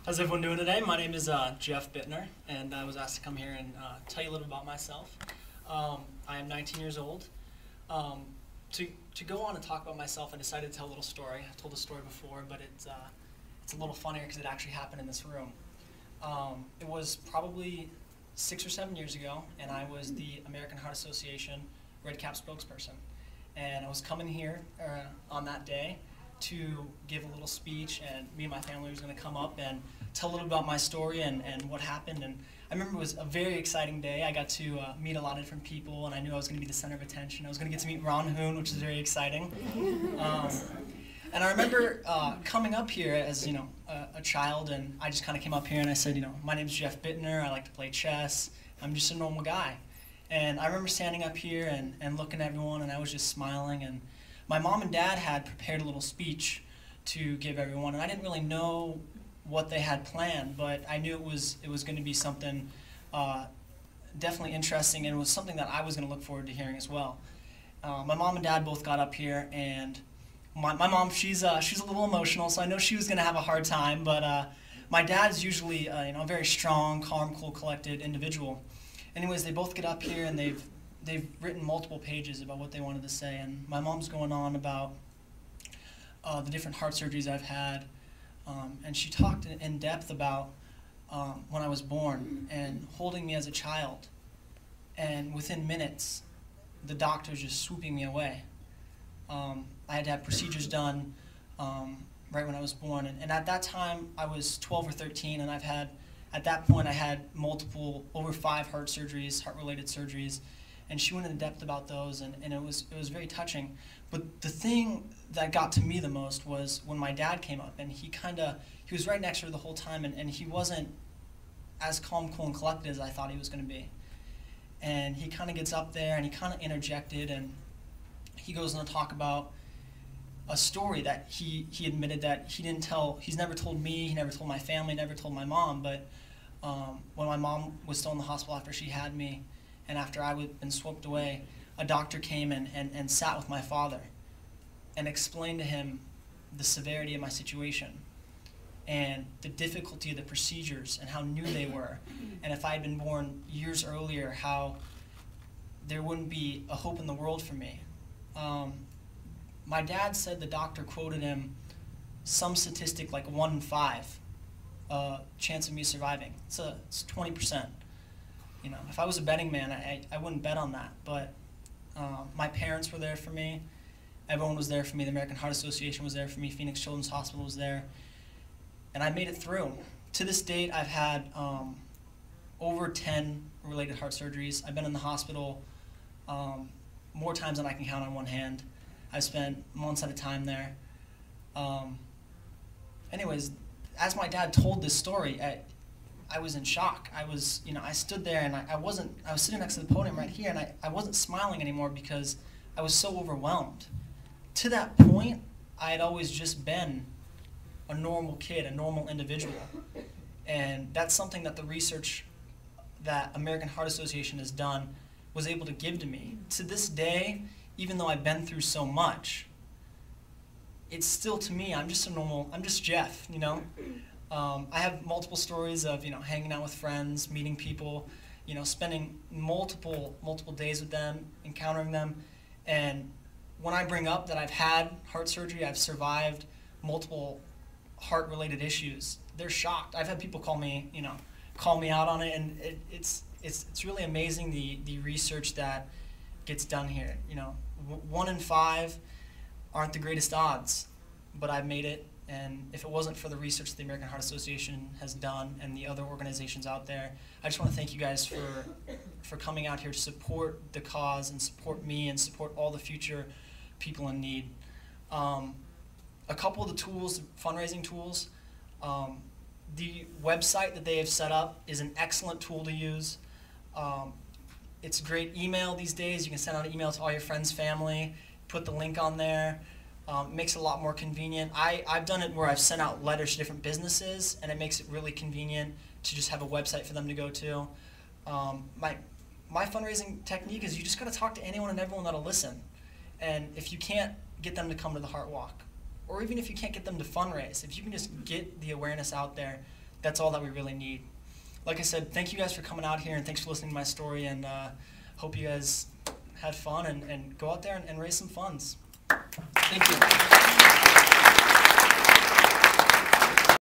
How's everyone doing today? My name is Jeff Buettner, and I was asked to come here and tell you a little bit about myself. I am 19 years old. To go on and talk about myself, I decided to tell a little story. I've told the story before, but it's a little funnier because it actually happened in this room. It was probably 6 or 7 years ago, and I was the American Heart Association Red Cap spokesperson. And I was coming here on that day to give a little speech, and me and my family was going to come up and tell a little about my story and what happened. And I remember it was a very exciting day. I got to meet a lot of different people, and I knew I was going to be the center of attention. I was going to get to meet Ron Hoon, which is very exciting. And I remember coming up here as a child, and I just kind of came up here and I said, my name's Jeff Buettner. I like to play chess. I'm just a normal guy. And I remember standing up here and looking at everyone, and I was just smiling. And my mom and dad had prepared a little speech to give everyone, and I didn't really know what they had planned, but I knew it was going to be something definitely interesting, and it was something that I was going to look forward to hearing as well. My mom and dad both got up here, and my mom, she's a little emotional, so I know she was going to have a hard time, but my dad's usually a very strong, calm, cool, collected individual. Anyways, they both get up here, and they've written multiple pages about what they wanted to say, and my mom's going on about the different heart surgeries I've had, and she talked in depth about when I was born and holding me as a child, and within minutes, the doctors just swooping me away. I had to have procedures done right when I was born, and at that time I was 12 or 13, and at that point I had over 5 heart surgeries, heart-related surgeries. And she went into depth about those, and it was very touching. But the thing that got to me the most was when my dad came up, and he was right next to her the whole time, and he wasn't as calm, cool, and collected as I thought he was going to be. And he kind of gets up there, and he kind of interjected, and he goes on to talk about a story that he admitted that he's never told me, he never told my family, never told my mom, but when my mom was still in the hospital after she had me, and after I had been swept away, a doctor came and sat with my father and explained to him the severity of my situation and the difficulty of the procedures and how new they were. And if I had been born years earlier, how there wouldn't be a hope in the world for me. My dad said the doctor quoted him some statistic like 1 in 5 chance of me surviving. It's 20%. If I was a betting man, I wouldn't bet on that. But my parents were there for me. Everyone was there for me. The American Heart Association was there for me. Phoenix Children's Hospital was there. And I made it through. To this date, I've had over 10 related heart surgeries. I've been in the hospital more times than I can count on one hand. I've spent months at a time there. Anyways, as my dad told this story, I was in shock. I stood there, and I was sitting next to the podium right here, and I wasn't smiling anymore because I was so overwhelmed. To that point, I had always just been a normal kid, a normal individual. And that's something that the research that American Heart Association has done was able to give to me. To this day, even though I've been through so much, it's still, to me, I'm just Jeff, I have multiple stories of hanging out with friends, meeting people, spending multiple days with them, encountering them, and when I bring up that I've had heart surgery, I've survived multiple heart-related issues, they're shocked. I've had people call me out on it, and it's really amazing the research that gets done here. 1 in 5 aren't the greatest odds, but I've made it. And if it wasn't for the research the American Heart Association has done and the other organizations out there, I just want to thank you guys for coming out here to support the cause and support me and support all the future people in need. A couple of the tools, fundraising tools, the website that they have set up is an excellent tool to use. It's great email these days. You can send out an email to all your friends, family, put the link on there. It makes it a lot more convenient. I've done it where I've sent out letters to different businesses, and it makes it really convenient to just have a website for them to go to. My fundraising technique is you just got to talk to anyone and everyone that'll listen. And if you can't get them to come to the Heart Walk, or even if you can't get them to fundraise, if you can just get the awareness out there, that's all that we really need. Like I said, thank you guys for coming out here, and thanks for listening to my story, and hope you guys had fun and go out there and raise some funds. Thank you.